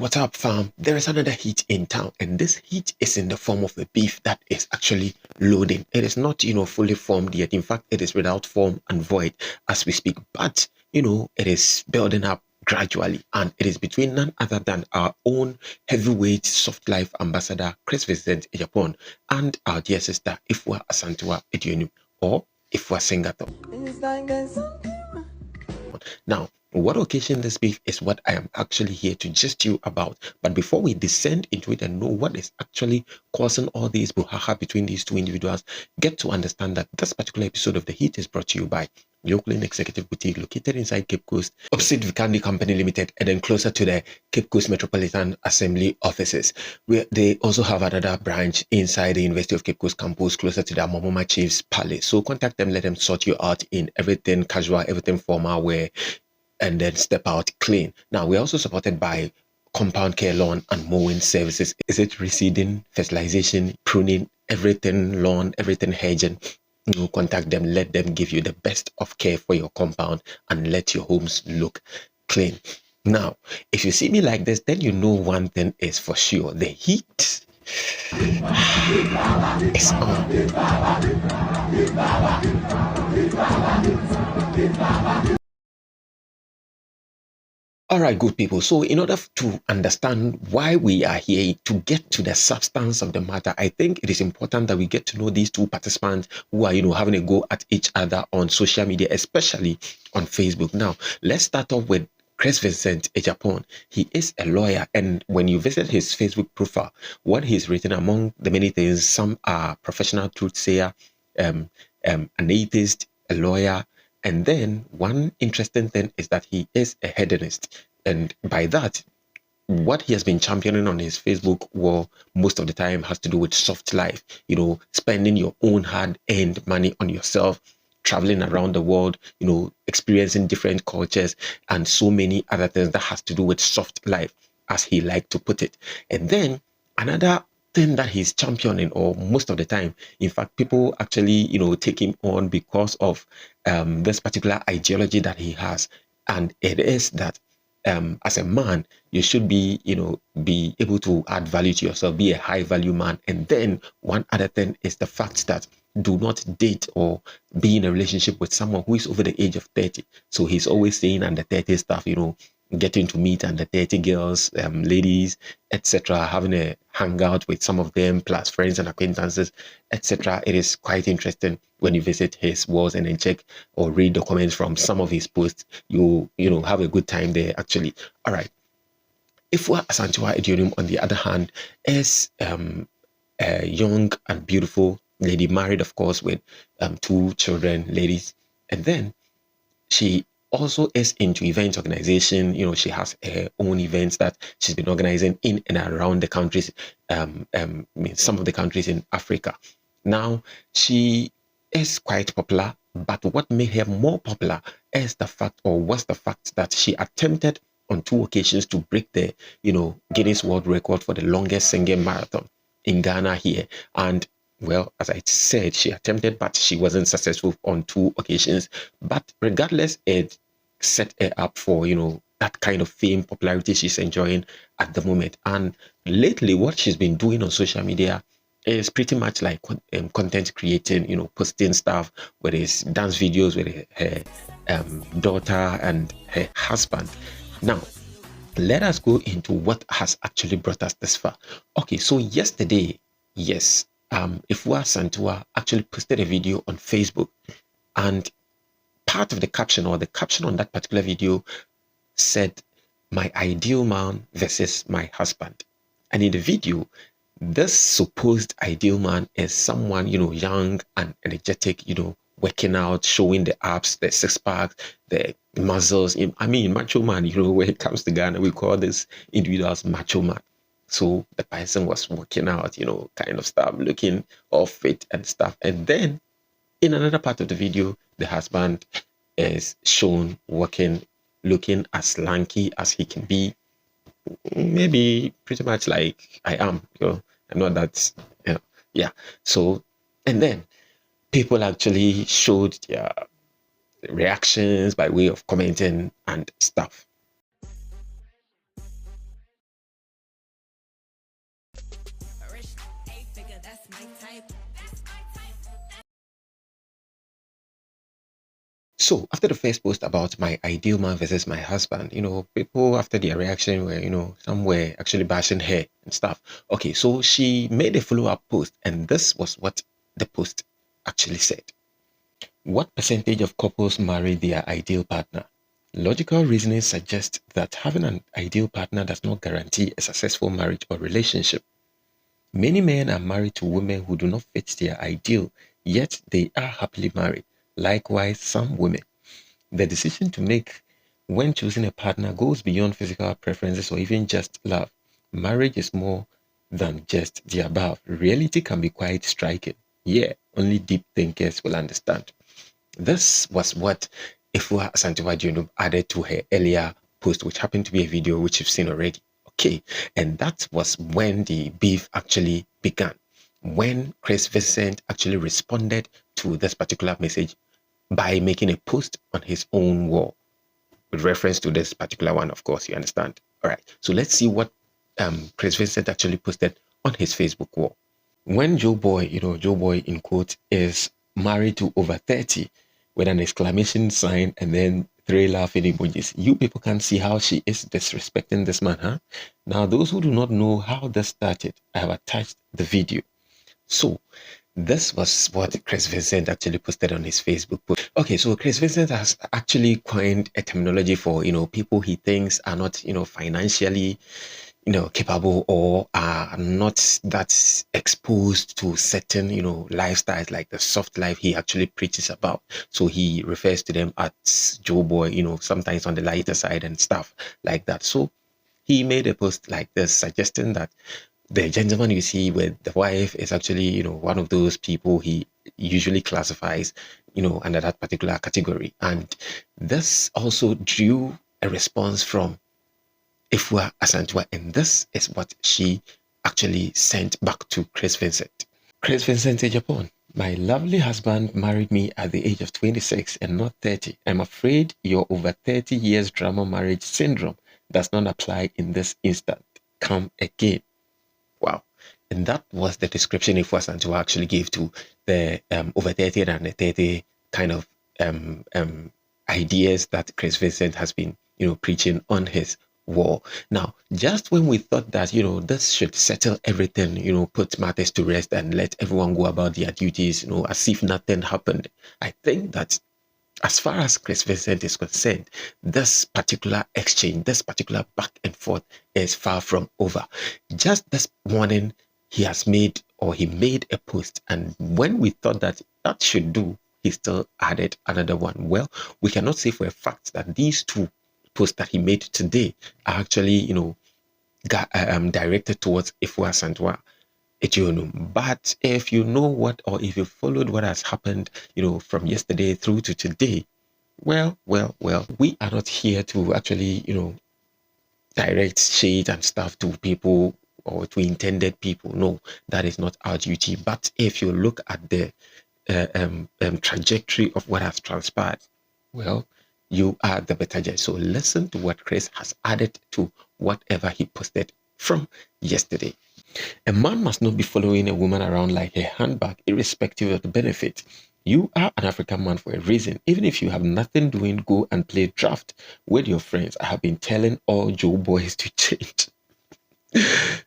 what's up, fam? There is another heat in town, and this heat is in the form of a beef that is actually loading. It is not, fully formed yet. In fact, it is without form and void as we speak, but, it is building up gradually, and it is between none other than our own heavyweight soft life ambassador, Chris-Vincent Agyapong, and our dear sister, Afua Asantewaa, or Afua Singato. Now, what occasion this beef is what I am actually here to gist you about. But before we descend into it and know what is actually causing all these brouhaha between these two individuals, get to understand that this particular episode of The Heat is brought to you by the Oakland Executive Boutique, located inside Cape Coast, opposite Vikandi Company Limited, and then closer to the Cape Coast Metropolitan Assembly offices, where they also have another branch inside the University of Cape Coast campus, closer to the Momoma Chiefs Palace. So contact them, let them sort you out in everything casual, everything formal wear, and then step out clean. Now, we're also supported by compound care lawn and mowing services. Is it reseeding, fertilization, pruning, everything lawn, everything hedging? Contact them, let them give you the best of care for your compound and let your homes look clean. Now, if you see me like this, then you know one thing is for sure: the heat is on. All right, good people. So in order to understand why we are here, to get to the substance of the matter, I think it is important that we get to know these two participants who are, having a go at each other on social media, especially on Facebook. Now, let's start off with Chris-Vincent Agyapong. He is a lawyer, and when you visit his Facebook profile, what he's written, among the many things, some are professional truth sayer, an atheist, a lawyer, and then one interesting thing is that he is a hedonist. And by that, what he has been championing on his Facebook wall most of the time has to do with soft life, spending your own hard-earned money on yourself, traveling around the world, experiencing different cultures, and so many other things that has to do with soft life, as he liked to put it. And then another thing that he's championing, or most of the time, in fact, people actually, take him on because of this particular ideology that he has. And it is that as a man, you should be, be able to add value to yourself, be a high value man. And then one other thing is the fact that do not date or be in a relationship with someone who is over the age of 30. So he's always saying under 30 stuff, getting to meet under 30 girls, ladies, etc., having a hangout with some of them, plus friends and acquaintances, etc. It is quite interesting when you visit his walls and then check or read the comments from some of his posts. You have a good time there, actually. All right. Afua Asantewaa, on the other hand, is a young and beautiful lady, married, of course, with 2 children, ladies. And then she also is into event organization. She has her own events that she's been organizing in and around the countries, some of the countries in Africa. Now, she is quite popular, but what made her more popular is the fact, or was the fact, that she attempted on 2 occasions to break the, Guinness World Record for the longest singing marathon in Ghana here. And well, as I said, she attempted, but she wasn't successful on 2 occasions. But regardless, it set her up for, that kind of fame, popularity she's enjoying at the moment. And lately, what she's been doing on social media is pretty much like content creating, posting stuff, whether it's dance videos with her daughter and her husband. Now, let us go into what has actually brought us this far. Okay, so yesterday, yes, Afua Asantewaa actually posted a video on Facebook, and part of the caption, or the caption on that particular video, said, "My ideal man versus my husband." And in the video, this supposed ideal man is someone, young and energetic, working out, showing the abs, the six packs, the muscles. I mean, macho man, when it comes to Ghana, we call this individuals macho man. So the person was working out, kind of stuff, looking all fit and stuff. And then in another part of the video, the husband is shown working, looking as lanky as he can be. Maybe pretty much like I am, I'm not that, yeah. So, and then people actually showed their reactions by way of commenting and stuff. So after the first post about my ideal man versus my husband, people after their reaction were, some were actually bashing her and stuff. Okay, so she made a follow-up post, and this was what the post actually said. What percentage of couples marry their ideal partner? Logical reasoning suggests that having an ideal partner does not guarantee a successful marriage or relationship. Many men are married to women who do not fit their ideal, yet they are happily married. Likewise, some women. The decision to make when choosing a partner goes beyond physical preferences or even just love. Marriage is more than just the above. Reality can be quite striking. Yeah, only deep thinkers will understand. This was what Afua Asantewaa added to her earlier post, which happened to be a video which you've seen already. Okay, and that was when the beef actually began. When Chris-Vincent actually responded to this particular message by making a post on his own wall with reference to this particular one, of course, you understand. All right, so let's see what Chris-Vincent actually posted on his Facebook wall. When Joe Boy, Joe Boy in quote, is married to over 30 with an exclamation sign and then 3 laughing emojis, you people can see how she is disrespecting this man, huh? Now, those who do not know how this started, I have attached the video. So, this was what Chris-Vincent actually posted on his Facebook post. Okay, so Chris-Vincent has actually coined a terminology for, people he thinks are not, financially, capable or are not that exposed to certain, lifestyles like the soft life he actually preaches about. So he refers to them as Joe Boy, sometimes on the lighter side and stuff like that. So he made a post like this suggesting that the gentleman you see with the wife is actually, one of those people he usually classifies, under that particular category. And this also drew a response from Afua Asantewaa, and this is what she actually sent back to Chris-Vincent. Chris-Vincent Agyapong, my lovely husband married me at the age of 26 and not 30. I'm afraid your over 30 years drama marriage syndrome does not apply in this instant. Come again. Wow. And that was the description Afua Asantewaa actually gave to the over 30 and under 30 kind of ideas that Chris-Vincent has been, preaching on his wall. Now, just when we thought that, this should settle everything, put matters to rest and let everyone go about their duties, as if nothing happened, I think that as far as Chris-Vincent is concerned, this particular exchange, this particular back and forth is far from over. Just this morning, he made a post, and when we thought that should do, he still added another one. Well, we cannot say for a fact that these two posts that he made today are actually, directed towards Afua Asantewaa. But if you know what, or if you followed what has happened, from yesterday through to today, well, we are not here to actually, direct shade and stuff to people or to intended people. No, that is not our duty. But if you look at the trajectory of what has transpired, well, you are the better judge. So listen to what Chris has added to whatever he posted from yesterday. A man must not be following a woman around like a handbag, irrespective of the benefit. You are an African man for a reason. Even if you have nothing doing, go and play draft with your friends. I have been telling all Joe boys to change.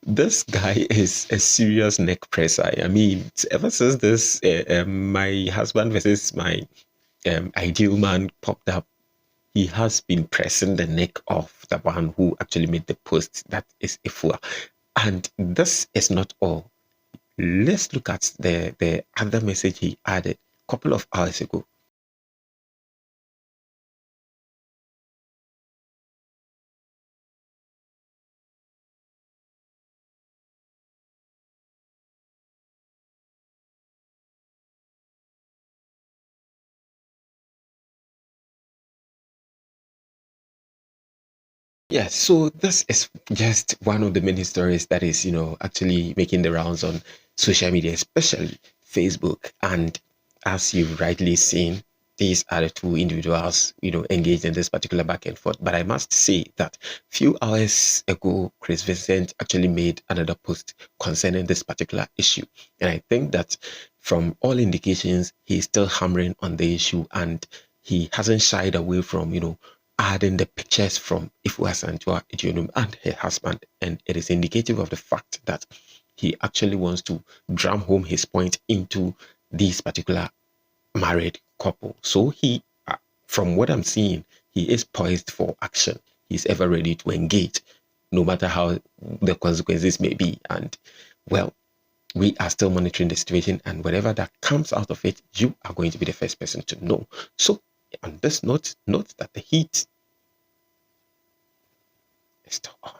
This guy is a serious neck presser. I mean, ever since this my husband versus my ideal man popped up, he has been pressing the neck of the one who actually made the post. That is Afua. And this is not all. Let's look at the other message he added a couple of hours ago. Yeah, so this is just one of the many stories that is, actually making the rounds on social media, especially Facebook. And as you've rightly seen, these are the two individuals, engaged in this particular back and forth. But I must say that few hours ago, Chris-Vincent actually made another post concerning this particular issue. And I think that from all indications, he's still hammering on the issue, and he hasn't shied away from, adding the pictures from Afua Asantewaa and her husband. And it is indicative of the fact that he actually wants to drum home his point into these particular married couple. So he, from what I'm seeing, he is poised for action. He's ever ready to engage, no matter how the consequences may be. And well, we are still monitoring the situation, and whatever that comes out of it, you are going to be the first person to know. So on this note that the heat is still on.